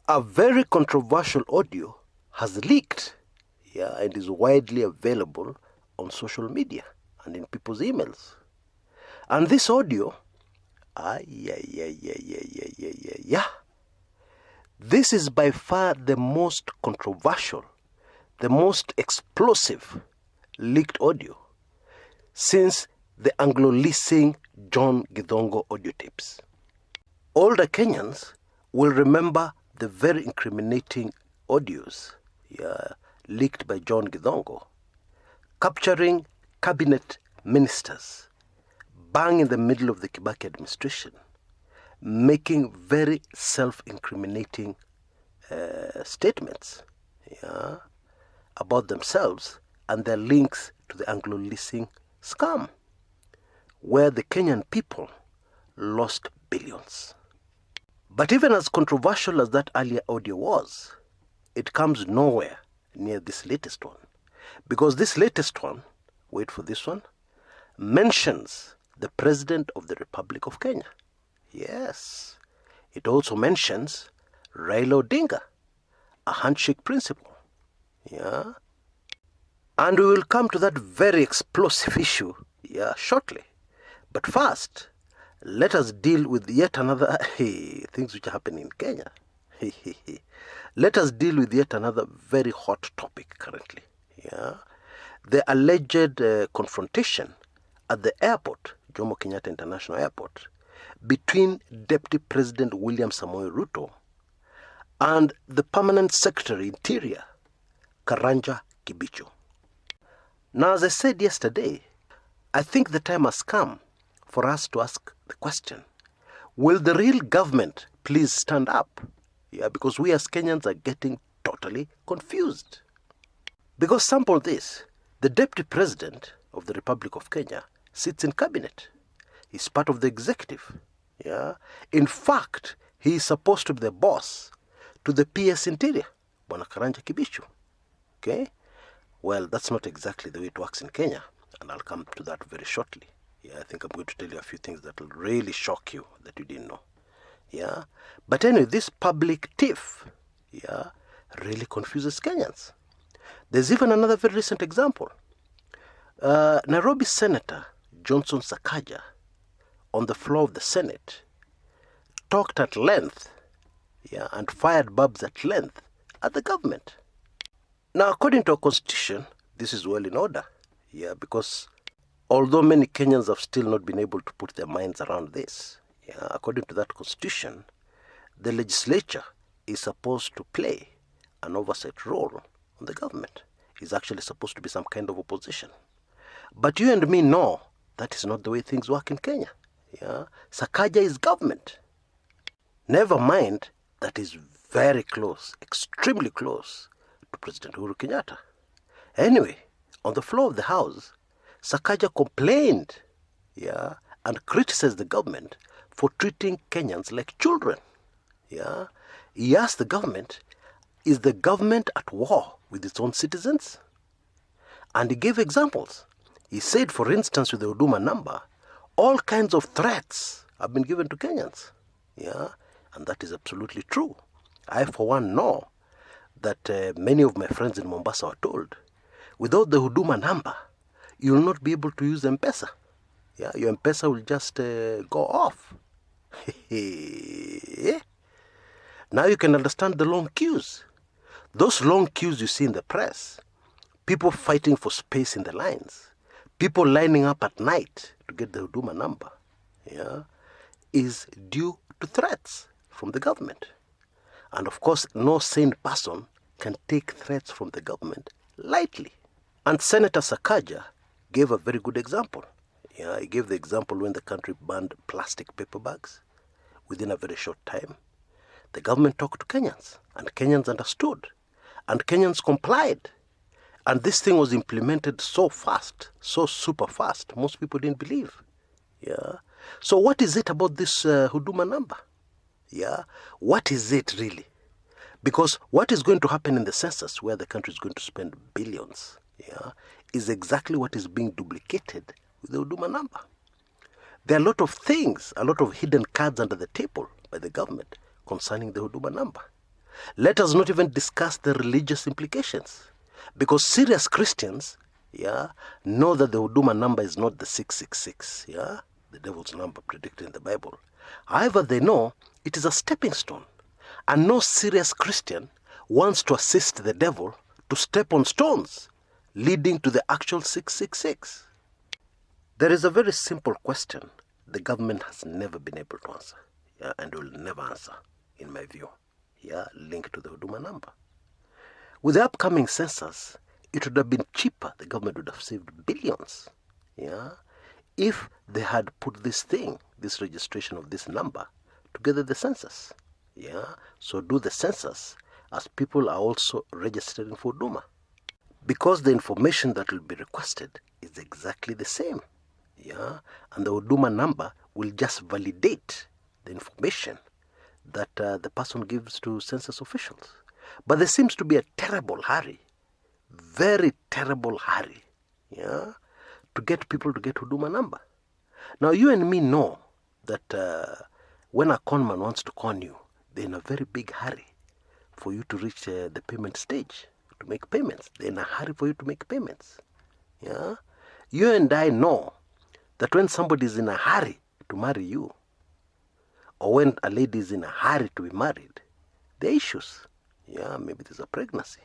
A very controversial audio has leaked, and is widely available on social media and in people's emails. And this audio, this is by far the most controversial, the most explosive leaked audio since the anglo-leasing John Githongo audio tapes. Older Kenyans will remember the very incriminating audios leaked by John Githongo, capturing cabinet ministers bang in the middle of the Kibaki administration, making very self-incriminating statements about themselves and their links to the anglo-leasing scam, where the Kenyan people lost billions. But even as controversial as that earlier audio was, it comes nowhere near this latest one. Because this latest one, wait for this one, mentions the President of the Republic of Kenya. Yes, it also mentions Raila Odinga, a handshake principle. And we will come to that very explosive issue shortly. But first, let us deal with yet another things which are happening in Kenya. Let us deal with yet another very hot topic currently. The alleged confrontation at the airport, Jomo Kenyatta International Airport, between Deputy President William Samoei Ruto and the Permanent Secretary Interior, Karanja Kibicho. Now, as I said yesterday, I think the time has come for us to ask the question, will the real government please stand up? Because we as Kenyans are getting totally confused. Because sample this, the Deputy President of the Republic of Kenya sits in cabinet. He's part of the executive. In fact, he is supposed to be the boss to the PS Interior, Bwana Karanja Kibicho. Okay? Well, that's not exactly the way it works in Kenya, and I'll come to that very shortly. I think I'm going to tell you a few things that will really shock you that you didn't know. But anyway, this public tiff, really confuses Kenyans. There's even another very recent example. Nairobi Senator Johnson Sakaja, on the floor of the Senate, talked at length, and fired barbs at length at the government. Now, according to our constitution, this is well in order, because although many Kenyans have still not been able to put their minds around this, according to that constitution, the legislature is supposed to play an oversight role on the government. It's actually supposed to be some kind of opposition. But you and me know that is not the way things work in Kenya. Sakaja is government. Never mind that is very close, extremely close to President Uhuru Kenyatta. Anyway, on the floor of the House, Sakaja complained, and criticized the government for treating Kenyans like children. He asked the government, is the government at war with its own citizens? And he gave examples. He said, for instance, with the Huduma number, all kinds of threats have been given to Kenyans. And that is absolutely true. I, for one, know that many of my friends in Mombasa are told, without the Huduma number, you will not be able to use M-Pesa. Your M-Pesa will just go off. Now you can understand the long queues. Those long queues you see in the press, people fighting for space in the lines, people lining up at night to get the Huduma number, is due to threats from the government. And of course, no sane person can take threats from the government lightly. And Senator Sakaja gave a very good example. He gave the example when the country banned plastic paper bags. Within a very short time, the government talked to Kenyans, and Kenyans understood, and Kenyans complied. And this thing was implemented so fast, so super fast, most people didn't believe. So what is it about this Huduma number? What is it really? Because what is going to happen in the census, where the country is going to spend billions, is exactly what is being duplicated with the Huduma number. There are a lot of things, a lot of hidden cards under the table by the government concerning the Huduma number. Let us not even discuss the religious implications. Because serious Christians, know that the Huduma number is not the 666, the devil's number predicted in the Bible. However, they know it is a stepping stone. And no serious Christian wants to assist the devil to step on stones leading to the actual 666. There is a very simple question the government has never been able to answer, and will never answer, in my view, linked to the Huduma number. With the upcoming census, it would have been cheaper, the government would have saved billions, if they had put this registration of this number, together the census. So do the census as people are also registering for Huduma. Because the information that will be requested is exactly the same. And the Huduma number will just validate the information that the person gives to census officials. But there seems to be a terrible hurry, very terrible hurry, to get people to get Huduma number. Now you and me know that when a conman wants to con you, they're in a very big hurry for you to reach the payment stage, to make payments. They're in a hurry for you to make payments. You and I know that when somebody is in a hurry to marry you, or when a lady is in a hurry to be married, there are issues. Maybe there's a pregnancy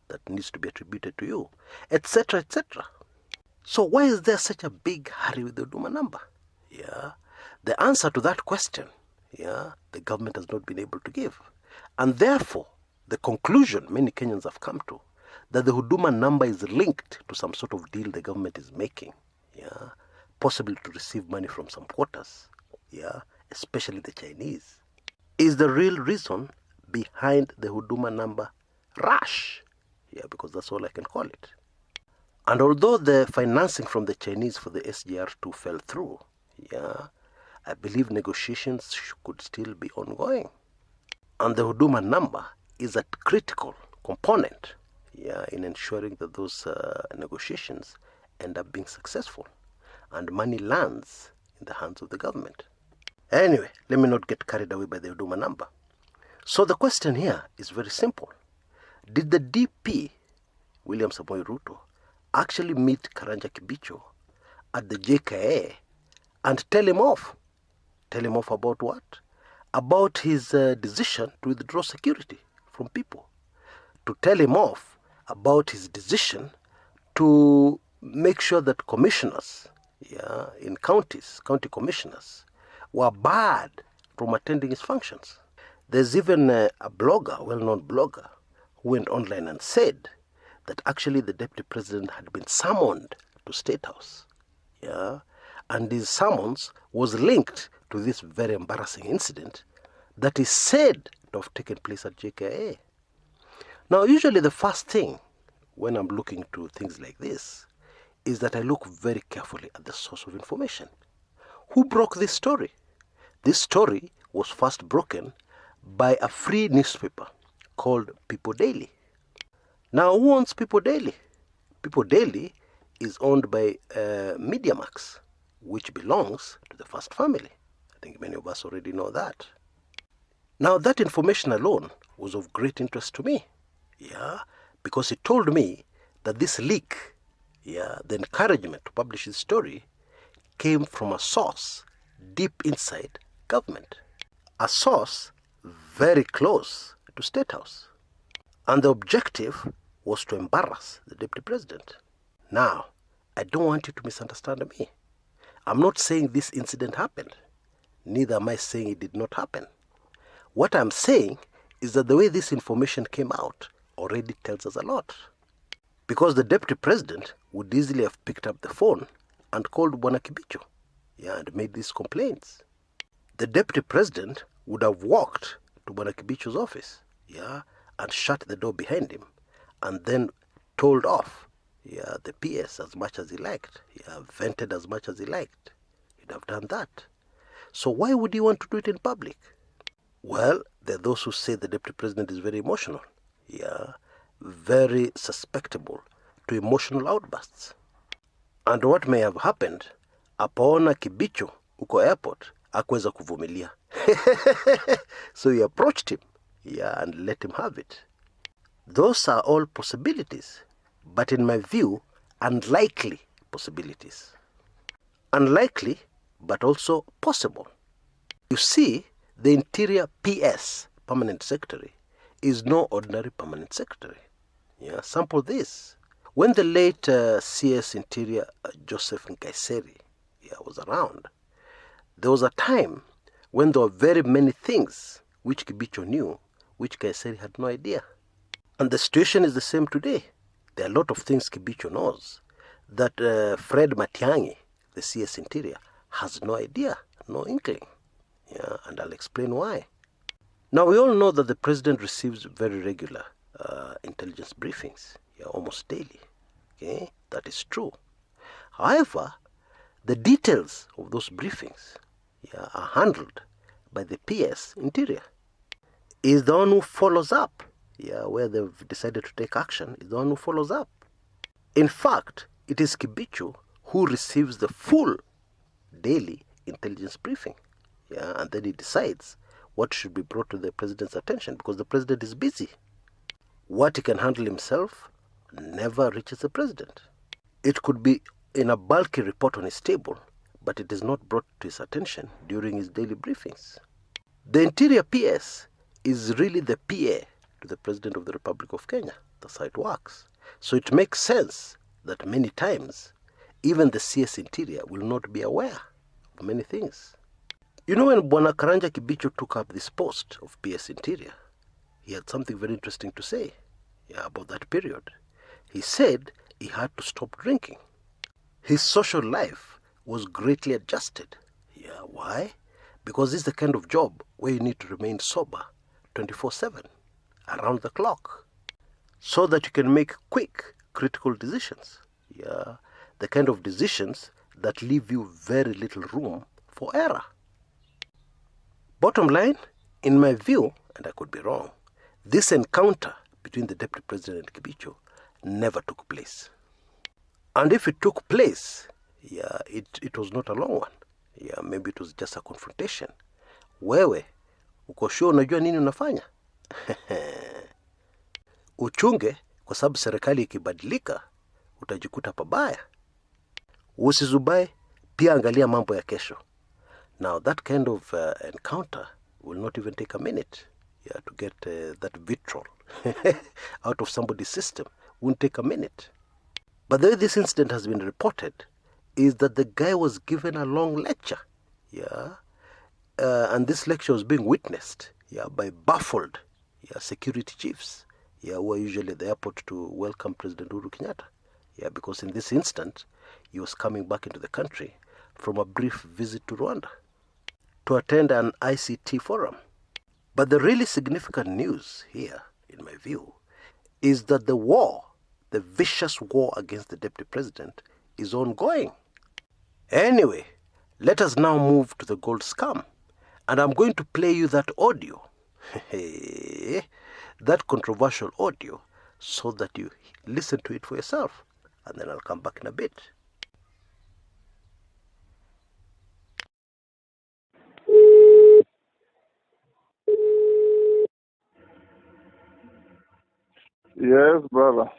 that needs to be attributed to you, etc., etc. So why is there such a big hurry with the Huduma number? The answer to that question, the government has not been able to give. And therefore, the conclusion many Kenyans have come to, that the Huduma number is linked to some sort of deal the government is making, possibly to receive money from some quarters, especially the Chinese, is the real reason behind the Huduma number rush, because that's all I can call it. And although the financing from the Chinese for the SGR2 fell through, I believe negotiations could still be ongoing. And the Huduma number is a critical component, in ensuring that those negotiations end up being successful and money lands in the hands of the government. Anyway, let me not get carried away by the Huduma number. So the question here is very simple. Did the DP, William Samoei Ruto, actually meet Karanja Kibicho at the JKA and tell him off? Tell him off about what? About his decision to withdraw security from people. To tell him off about his decision to make sure that commissioners, in counties, county commissioners, were barred from attending his functions. There's even a blogger, well-known blogger, who went online and said that actually the deputy president had been summoned to State House. And his summons was linked to this very embarrassing incident that is said to have taken place at JKA. Now, usually the first thing when I'm looking to things like this is that I look very carefully at the source of information. Who broke this story? This story was first broken by a free newspaper called People Daily. Now, who owns People Daily? People Daily is owned by MediaMax, which belongs to the First Family. I think many of us already know that. Now, that information alone was of great interest to me, because it told me that this leak, the encouragement to publish this story, came from a source deep inside government, a source very close to State House. And the objective was to embarrass the deputy president. Now, I don't want you to misunderstand me. I'm not saying this incident happened. Neither am I saying it did not happen. What I'm saying is that the way this information came out already tells us a lot. Because the deputy president would easily have picked up the phone and called Bwana Kibicho, and made these complaints. The deputy president would have walked to Bwana Kibicho's office, and shut the door behind him, and then told off, the PS as much as he liked, vented as much as he liked. He'd have done that. So why would he want to do it in public? Well, there are those who say the deputy president is very emotional, very susceptible to emotional outbursts. And what may have happened, apaona Kibicho uko airport, hakuweza kuvumilia. So he approached him, and let him have it. Those are all possibilities, but in my view, unlikely possibilities. Unlikely, but also possible. You see, the Interior PS, Permanent Secretary, is no ordinary Permanent Secretary. Sample this. When the late CS Interior Joseph Nkaiseri was around, there was a time when there were very many things which Kibicho knew, which Nkaiseri had no idea. And the situation is the same today. There are a lot of things Kibicho knows that Fred Matiangi, the CS Interior, has no idea, no inkling. And I'll explain why. Now, we all know that the president receives very regular intelligence briefings, almost daily. Okay, that is true. However, the details of those briefings are handled by the PS Interior. Is the one who follows up, where they've decided to take action, is the one who follows up. In fact, it is Kibicho who receives the full daily intelligence briefing. And then he decides what should be brought to the president's attention, because the president is busy. What he can handle himself never reaches the president. It could be in a bulky report on his table, but it is not brought to his attention during his daily briefings. The Interior PS is really the PA to the President of the Republic of Kenya. That's how it works. So it makes sense that many times even the CS Interior will not be aware of many things. You know, when Bwana Karanja Kibicho took up this post of PS Interior, he had something very interesting to say about that period. He said he had to stop drinking. His social life was greatly adjusted. Why? Because this is the kind of job where you need to remain sober 24/7, around the clock, so that you can make quick, critical decisions. The kind of decisions that leave you very little room for error. Bottom line, in my view, and I could be wrong, this encounter between the Deputy President and Kibicho never took place. And if it took place, it was not a long one. Maybe it was just a confrontation. Wewe, uko sure unajua nini unafanya? Uchunge, kwa sababu serikali ikibadilika, utajikuta pabaya. Usizubae, pia angalia mambo ya kesho. Now, that kind of encounter will not even take a minute to get that vitriol out of somebody's system. Won't take a minute. But the way this incident has been reported is that the guy was given a long lecture. And this lecture was being witnessed by baffled security chiefs who are usually at the airport to welcome President Uhuru Kenyatta. Because in this instant, he was coming back into the country from a brief visit to Rwanda to attend an ICT forum. But the really significant news here, in my view, is that the war, the vicious war against the deputy president, is ongoing. Anyway, let us now move to the gold scam. And I'm going to play you that audio, that controversial audio, so that you listen to it for yourself. And then I'll come back in a bit. Yes, brother.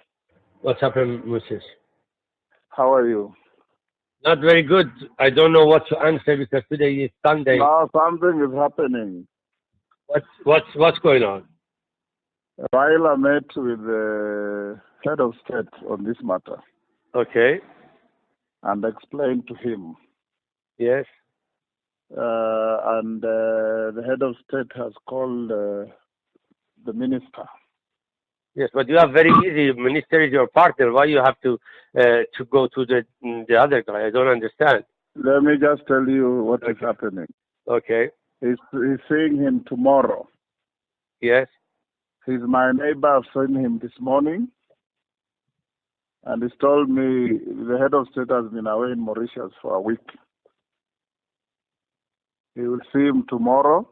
What's happened, Moses? How are you? Not very good. I don't know what to answer because today is Sunday. Now something is happening. What's going on? Raila met with the head of state on this matter. Okay. And explained to him. Yes. And the head of state has called the minister. Yes, but you have very easy. Minister is your partner. Why you have to go to the other guy? I don't understand. Let me just tell you what is happening. Okay. He's seeing him tomorrow. Yes. He's my neighbor. I've seen him this morning. And he's told me the head of state has been away in Mauritius for a week. He will see him tomorrow.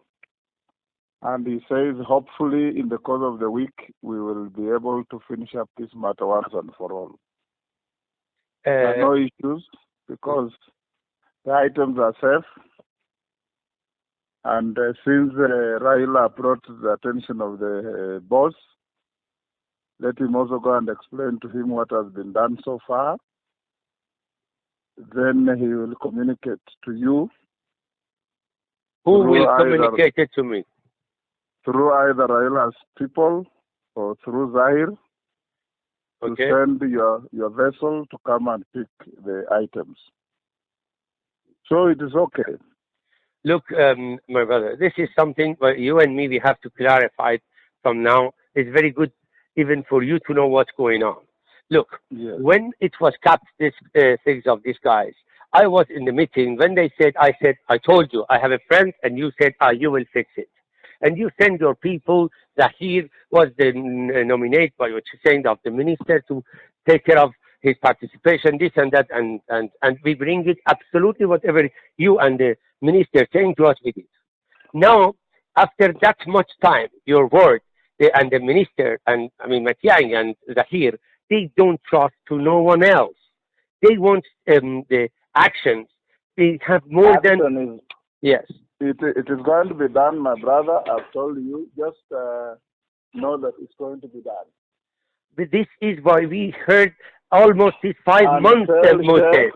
And he says, hopefully, in the course of the week, we will be able to finish up this matter once and for all. There are no issues because the items are safe. And since Raila brought to the attention of the boss, let him also go and explain to him what has been done so far. Then he will communicate to you. Who will communicate it to me? Through either Raila's people or through Zahir. Okay. To send your vessel to come and pick the items. So it is okay. Look, my brother, this is something where you and me, we have to clarify it from now. It's very good even for you to know what's going on. Look, yes. When it was capped, this things of these guys, I was in the meeting. When they said, I told you, I have a friend, and you said, you will fix it. And you send your people. Zahir was the nominate by what you're saying of the minister to take care of his participation, this and that, and we bring it absolutely whatever you and the minister saying to us with it. Now, after that much time, your word and the minister and Matiangi and Zahir, they don't trust to no one else. They want the actions. They have more than yes. It is going to be done, my brother. I've told you. Just know that it's going to be done. But this is why we heard almost these 5 months, Moses.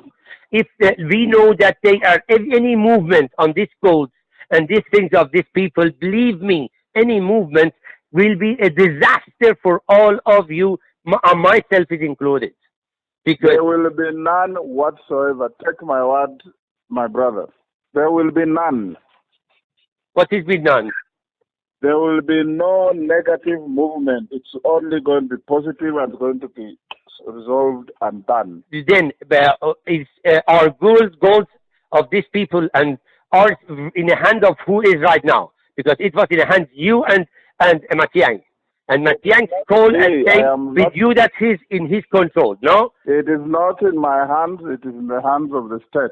If we know that they are any movement on these codes and these things of these people, believe me, any movement will be a disaster for all of you, myself is included. Because there will be none whatsoever. Take my word, my brother. There will be none. What is be none? There will be no negative movement. It's only going to be positive and going to be resolved and done. Then is our goals of these people and are in the hand of who is right now? Because it was in the hands you and Matiang. And Matiang called and saying with you that he's in his control, no? It is not in my hands, it is in the hands of the state.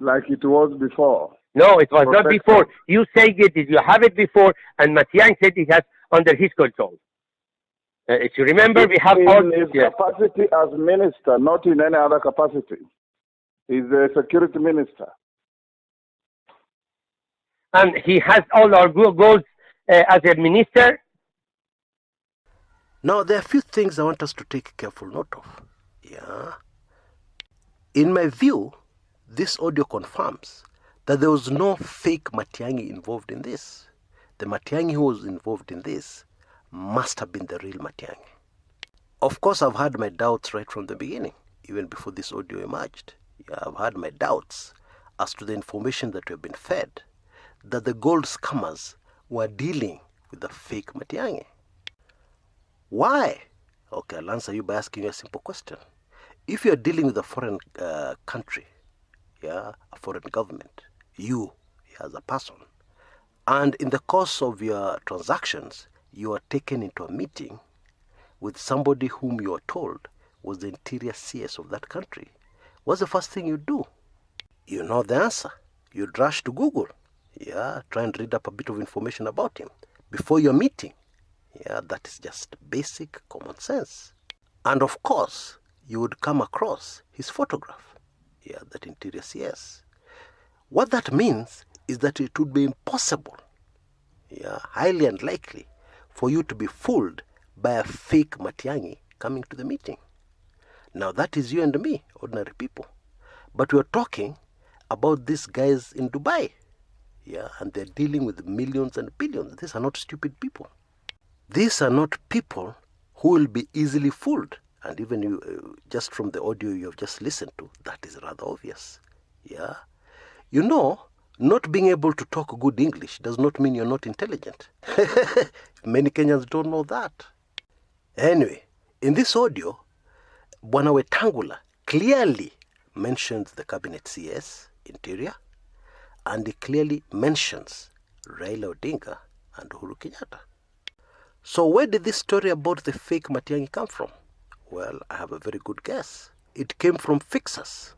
Like it was before. No, it was not before. You say it, you have it before, and Matiang said it has under his control. If you remember, we have all his capacity as minister, not in any other capacity. He's a security minister. And he has all our goals as a minister. Now, there are a few things I want us to take careful note of. Yeah. In my view, this audio confirms that there was no fake Matiangi involved in this. The Matiangi who was involved in this must have been the real Matiangi. Of course, I've had my doubts right from the beginning, even before this audio emerged. Yeah, I've had my doubts as to the information that we've been fed, that the gold scammers were dealing with the fake Matiangi. Why? Okay, I'll answer you by asking you a simple question. If you're dealing with a foreign country, yeah, a foreign government, you as a person, and in the course of your transactions, you are taken into a meeting with somebody whom you are told was the interior CS of that country, what's the first thing you do? You know the answer. You'd rush to Google, yeah, try and read up a bit of information about him before your meeting. Yeah, that is just basic common sense. And of course, you would come across his photograph, yeah, that interior CS. What that means is that it would be impossible, yeah, highly unlikely, for you to be fooled by a fake Matiangi coming to the meeting. Now that is you and me, ordinary people. But we're talking about these guys in Dubai, yeah, and they're dealing with millions and billions. These are not stupid people. These are not people who will be easily fooled. And even you, just from the audio you have just listened to, that is rather obvious. Yeah. You know, not being able to talk good English does not mean you're not intelligent. Many Kenyans don't know that. Anyway, in this audio, Bwana Wetangula clearly mentions the cabinet CS, Interior, and he clearly mentions Raila Odinga and Uhuru Kenyatta. So where did this story about the fake Matiangi come from? Well, I have a very good guess. It came from fixers,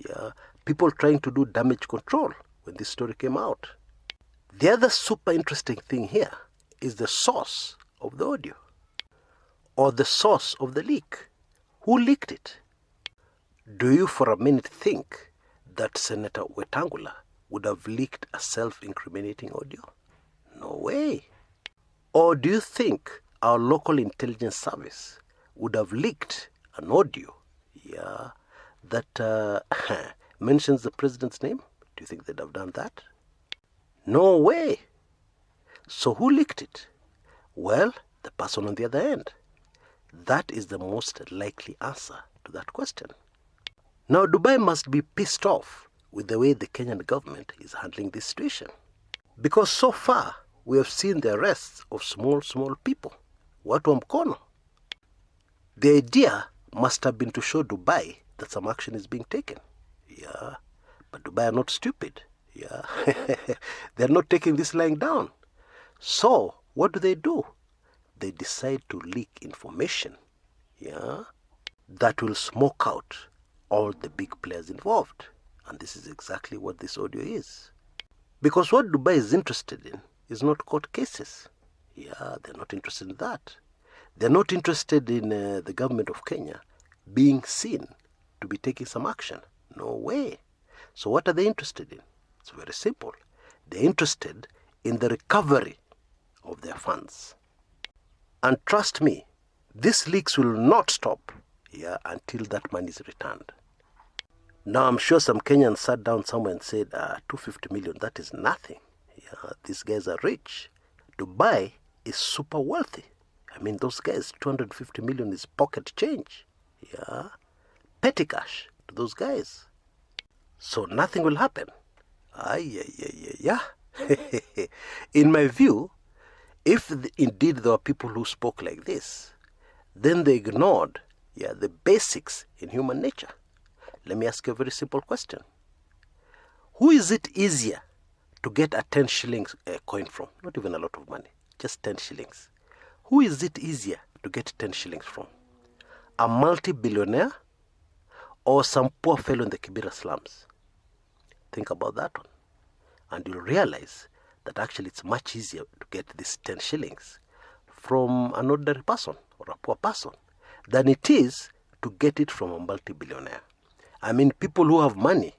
yeah, people trying to do damage control when this story came out. The other super interesting thing here is the source of the audio, or the source of the leak. Who leaked it? Do you for a minute think that Senator Wetangula would have leaked a self-incriminating audio? No way. Or do you think our local intelligence service would have leaked an audio, that mentions the president's name? Do you think they'd have done that? No way. So who leaked it? Well, the person on the other end. That is the most likely answer to that question. Now, Dubai must be pissed off with the way the Kenyan government is handling this situation. Because so far, we have seen the arrests of small people. Watu wa mkono. The idea must have been to show Dubai that some action is being taken. But Dubai are not stupid. They're not taking this lying down. So, what do? They decide to leak information, that will smoke out all the big players involved. And this is exactly what this audio is. Because what Dubai is interested in is not court cases. They're not interested in that. They're not interested in the government of Kenya being seen to be taking some action. No way. So what are they interested in? It's very simple. They're interested in the recovery of their funds. And trust me, these leaks will not stop until that money is returned. Now, I'm sure some Kenyans sat down somewhere and said, 250 million, that is nothing. These guys are rich. Dubai is super wealthy. I mean, those guys, 250 million is pocket change. Petty cash to those guys. So nothing will happen. In my view, if indeed there were people who spoke like this, then they ignored the basics in human nature. Let me ask you a very simple question. Who is it easier to get a 10 shillings coin from? Not even a lot of money, just 10 shillings. Who is it easier to get 10 shillings from? A multi-billionaire or some poor fellow in the Kibera slums? Think about that one. And you'll realize that actually it's much easier to get this 10 shillings from an ordinary person or a poor person than it is to get it from a multi-billionaire. I mean, people who have money,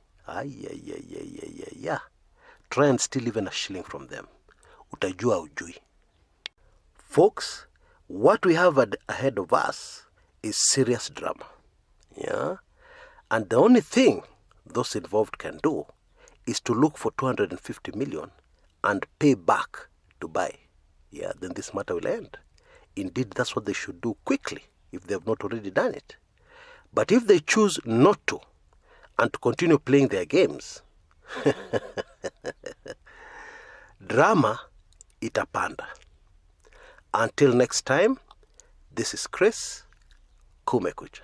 try and steal even a shilling from them. Utajua ujui. Folks, what we have ahead of us is serious drama. And the only thing those involved can do is to look for 250 million and pay back Dubai. Then this matter will end. Indeed, that's what they should do quickly if they have not already done it. But if they choose not to and to continue playing their games, drama itapanda. Until next time, this is Chris, Kumekucha.